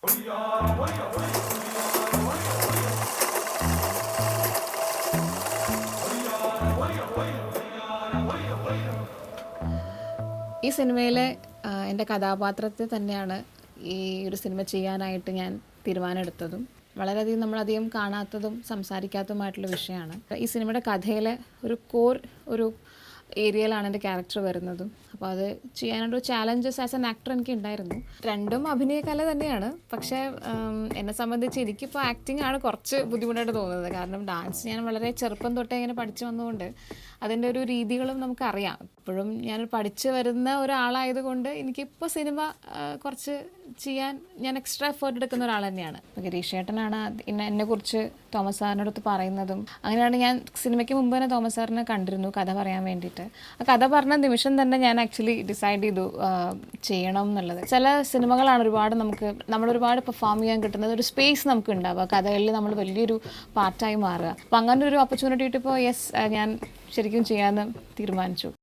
ഈ സിനിമയിലെ എൻ്റെ കഥാപാത്രത്തെ തന്നെയാണ് ഈ ഒരു സിനിമ ചെയ്യാനായിട്ട് ഞാൻ തീരുമാനമെടുത്തതും വളരെയധികം നമ്മളധികം കാണാത്തതും സംസാരിക്കാത്തതുമായിട്ടുള്ള വിഷയമാണ്. ഈ സിനിമയുടെ കഥയിലെ ഒരു കോർ ഒരു ഏരിയയിലാണ് എൻ്റെ ക്യാരക്ടർ വരുന്നതും. അപ്പോൾ അത് ചെയ്യാനായിട്ടൊരു ചാലഞ്ചസ് ആസ് എൻ ആക്ടർ എനിക്ക് ഉണ്ടായിരുന്നു. രണ്ടും അഭിനയകല തന്നെയാണ്. പക്ഷേ എന്നെ സംബന്ധിച്ച് എനിക്കിപ്പോൾ ആക്ടിങ് ആണ് കുറച്ച് ബുദ്ധിമുട്ടായിട്ട് തോന്നുന്നത്. കാരണം ഡാൻസ് ഞാൻ വളരെ ചെറുപ്പം തൊട്ടേ ഇങ്ങനെ പഠിച്ചു വന്നതുകൊണ്ട് അതിൻ്റെ ഒരു രീതികളും നമുക്കറിയാം. ഇപ്പോഴും ഞാൻ പഠിച്ചു വരുന്ന ഒരാളായതുകൊണ്ട് എനിക്കിപ്പോൾ സിനിമ കുറച്ച് ചെയ്യാൻ ഞാൻ എക്സ്ട്രാ എഫേർട്ട് എടുക്കുന്ന ഒരാൾ തന്നെയാണ്. ഗിരീഷ് ചേട്ടനാണ് എന്നെക്കുറിച്ച് തോമസ് സാറിനടുത്ത് പറയുന്നതും. അങ്ങനെയാണ് ഞാൻ സിനിമയ്ക്ക് മുമ്പ് തന്നെ തോമസ് സാറിനെ കണ്ടിരുന്നു കഥ പറയാൻ വേണ്ടിയിട്ട്. ആ കഥ പറഞ്ഞ നിമിഷം തന്നെ ഞാൻ ആക്ച്വലി ഡിസൈഡ് ചെയ്തു ചെയ്യണം എന്നുള്ളത്. ചില സിനിമകളാണ് നമ്മളൊരുപാട് പെർഫോം ചെയ്യാൻ കിട്ടുന്നത്, ഒരു സ്പേസ് നമുക്ക് ഉണ്ടാവുക, കഥകളിൽ നമ്മൾ വലിയൊരു പാർട്ടായി മാറുക. അപ്പം അങ്ങനെ ഒരു ഓപ്പർച്യൂണിറ്റി കിട്ടിയപ്പോൾ യെസ് ഞാൻ ശരിക്കും ചെയ്യാമെന്ന് തീരുമാനിച്ചു.